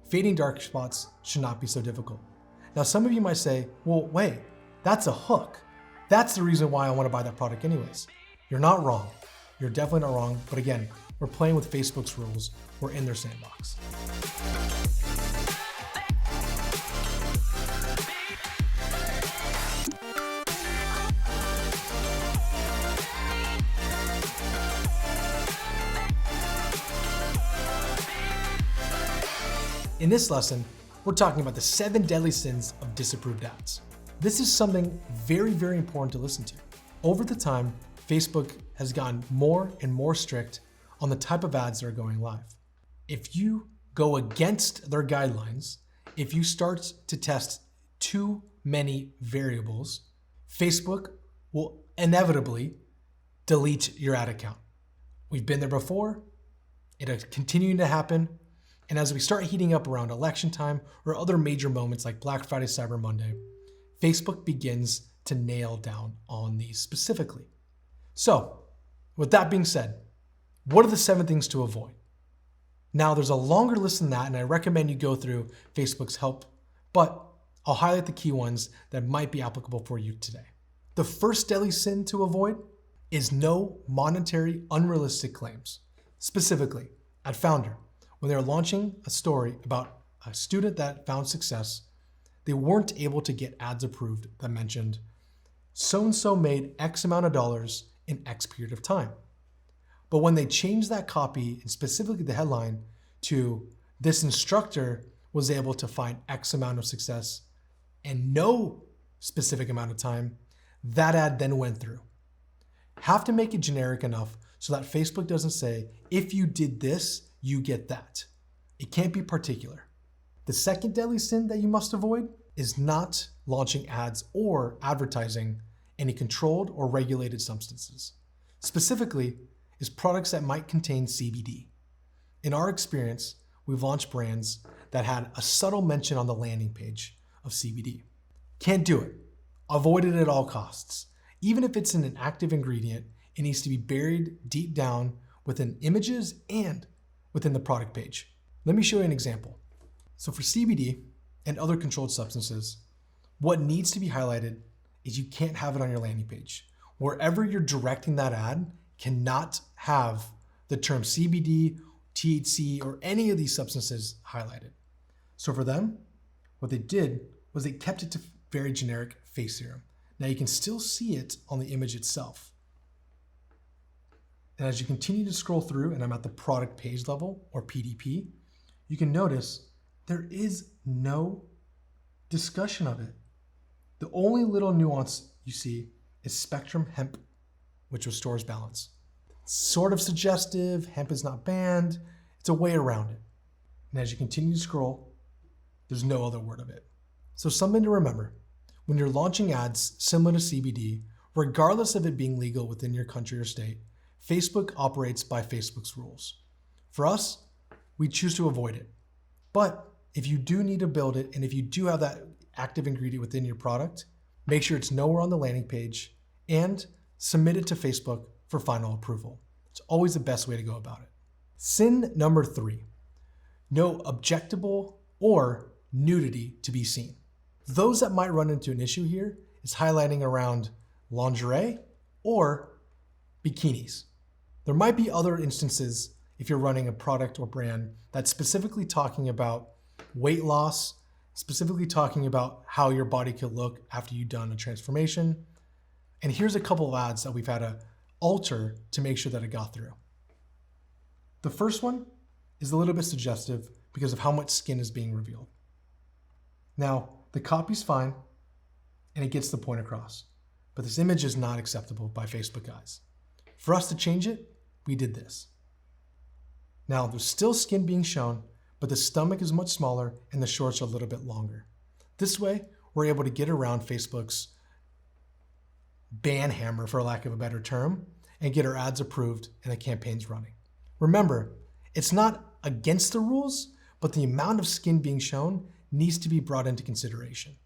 Fading dark spots should not be so difficult. Now, some of you might say, well, wait, that's a hook. That's the reason why I want to buy that product anyways. You're not wrong. You're definitely not wrong. But again, we're playing with Facebook's rules. We're in their sandbox. In this lesson, we're talking about the 7 deadly sins of disapproved ads. This is something very, very important to listen to. Over the time, Facebook has gotten more and more strict on the type of ads that are going live. If you go against their guidelines, if you start to test too many variables, Facebook will inevitably delete your ad account. We've been there before. It'll continue to happen. And as we start heating up around election time or other major moments like Black Friday, Cyber Monday, Facebook begins to nail down on these specifically. So, with that being said, what are the 7 things to avoid? Now, there's a longer list than that, and I recommend you go through Facebook's help, but I'll highlight the key ones that might be applicable for you today. The first deadly sin to avoid is no monetary unrealistic claims. Specifically, at Foundr, when they're launching a story about a student that found success, they weren't able to get ads approved that mentioned so-and-so made X amount of dollars in X period of time. But when they changed that copy, and specifically the headline, to this instructor was able to find X amount of success and no specific amount of time, that ad then went through. Have to make it generic enough so that Facebook doesn't say, if you did this, you get that. It can't be particular. The second deadly sin that you must avoid is not launching ads or advertising any controlled or regulated substances. Specifically, is products that might contain CBD. In our experience, we've launched brands that had a subtle mention on the landing page of CBD. Can't do it. Avoid it at all costs. Even if it's in an active ingredient, it needs to be buried deep down within images and within the product page. Let me show you an example. So for CBD and other controlled substances, what needs to be highlighted is you can't have it on your landing page. Wherever you're directing that ad cannot have the term CBD, THC, or any of these substances highlighted. So for them, what they did was they kept it to very generic face serum. Now you can still see it on the image itself. And as you continue to scroll through, and I'm at the product page level or PDP, you can notice there is no discussion of it. The only little nuance you see is Spectrum Hemp, which restores balance. Sort of suggestive, hemp is not banned. It's a way around it. And as you continue to scroll, there's no other word of it. So something to remember, when you're launching ads similar to CBD, regardless of it being legal within your country or state, Facebook operates by Facebook's rules. For us, we choose to avoid it. But if you do need to build it, and if you do have that active ingredient within your product, make sure it's nowhere on the landing page and submit it to Facebook for final approval. It's always the best way to go about it. Sin number 3, no objectionable or nudity to be seen. Those that might run into an issue here is highlighting around lingerie or bikinis. There might be other instances if you're running a product or brand that's specifically talking about weight loss, specifically talking about how your body could look after you've done a transformation. And here's a couple of ads that we've had to alter to make sure that it got through. The first one is a little bit suggestive because of how much skin is being revealed. Now, the copy's fine and it gets the point across, but this image is not acceptable by Facebook eyes. For us to change it, we did this. Now, there's still skin being shown, but the stomach is much smaller and the shorts are a little bit longer. This way, we're able to get around Facebook's ban hammer, for lack of a better term, and get our ads approved and the campaigns running. Remember, it's not against the rules, but the amount of skin being shown needs to be brought into consideration.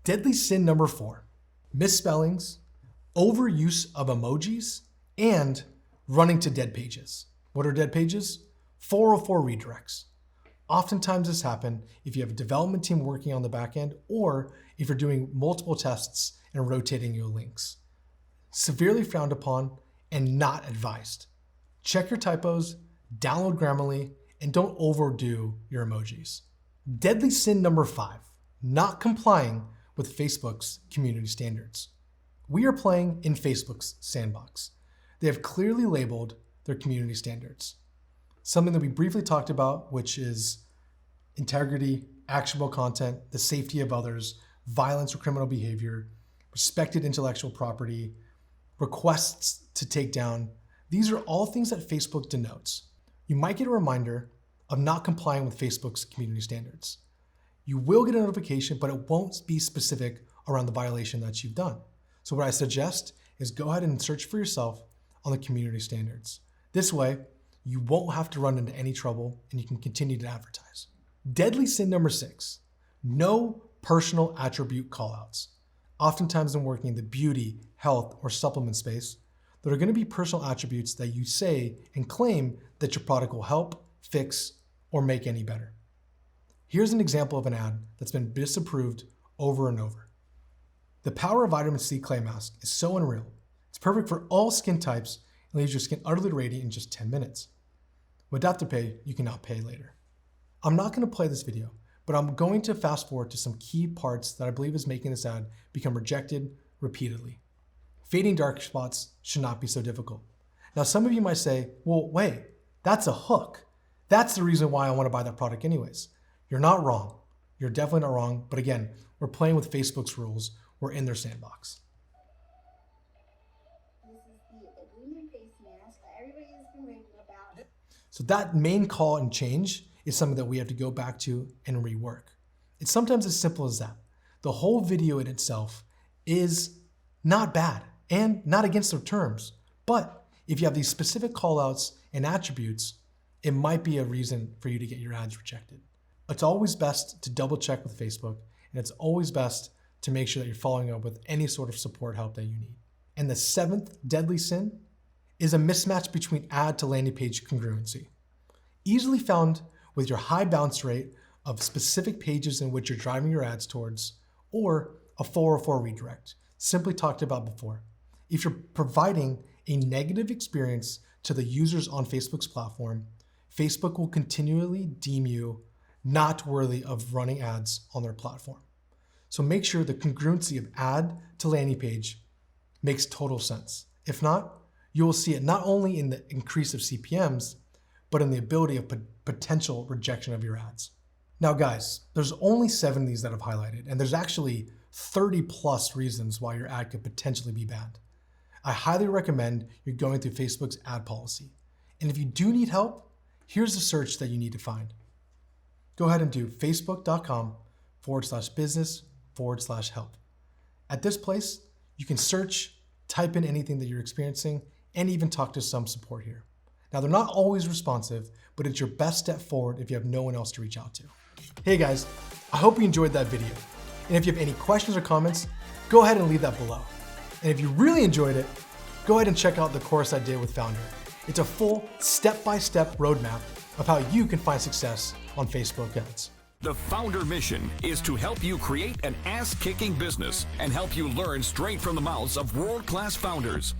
Deadly sin number 4, misspellings, overuse of emojis, and running to dead pages. What are dead pages? 404 redirects. Oftentimes this happens if you have a development team working on the back end or if you're doing multiple tests and rotating your links. Severely frowned upon and not advised. Check your typos, download Grammarly, and don't overdo your emojis. Deadly sin number 5, not complying with Facebook's community standards. We are playing in Facebook's sandbox. They have clearly labeled their community standards. Something that we briefly talked about, which is integrity, actionable content, the safety of others, violence or criminal behavior, respected intellectual property, requests to take down. These are all things that Facebook denotes. You might get a reminder of not complying with Facebook's community standards. You will get a notification, but it won't be specific around the violation that you've done. So what I suggest is go ahead and search for yourself on the community standards. This way, you won't have to run into any trouble and you can continue to advertise. Deadly sin number 6, no personal attribute callouts. Oftentimes in working in the beauty, health, or supplement space, there are going to be personal attributes that you say and claim that your product will help, fix, or make any better. Here's an example of an ad that's been disapproved over and over. The power of vitamin C clay mask is so unreal. It's perfect for all skin types and leaves your skin utterly radiant in just 10 minutes. With Afterpay, you can now pay later. I'm not going to play this video, but I'm going to fast forward to some key parts that I believe is making this ad become rejected repeatedly. Fading dark spots should not be so difficult. Now, some of you might say, well, wait, that's a hook. That's the reason why I want to buy that product anyways. You're not wrong. You're definitely not wrong. But again, we're playing with Facebook's rules. We're in their sandbox. This is the agreement face mask that everybody has been raving about. So that main call and change is something that we have to go back to and rework. It's sometimes as simple as that. The whole video in itself is not bad and not against their terms. But if you have these specific callouts and attributes, it might be a reason for you to get your ads rejected. It's always best to double check with Facebook, and it's always best to make sure that you're following up with any sort of support help that you need. And the 7th deadly sin is a mismatch between ad to landing page congruency. Easily found with your high bounce rate of specific pages in which you're driving your ads towards, or a 404 redirect, simply talked about before. If you're providing a negative experience to the users on Facebook's platform, Facebook will continually deem you not worthy of running ads on their platform. So make sure the congruency of ad to landing page makes total sense. If not, you will see it not only in the increase of CPMs, but in the ability of potential rejection of your ads. Now guys, there's only 7 of these that I've highlighted, and there's actually 30 plus reasons why your ad could potentially be banned. I highly recommend you're going through Facebook's ad policy. And if you do need help, here's the search that you need to find. Go ahead and do facebook.com/business/help. At this place, you can search, type in anything that you're experiencing, and even talk to some support here. Now, they're not always responsive, but it's your best step forward if you have no one else to reach out to. Hey guys, I hope you enjoyed that video. And if you have any questions or comments, go ahead and leave that below. And if you really enjoyed it, go ahead and check out the course I did with Foundr. It's a full step-by-step roadmap of how you can find success on Facebook ads. The Foundr mission is to help you create an ass-kicking business and help you learn straight from the mouths of world-class founders.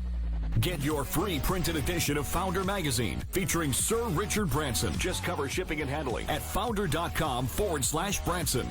Get your free printed edition of Foundr magazine featuring Sir Richard Branson. Just cover shipping and handling at foundr.com/Branson.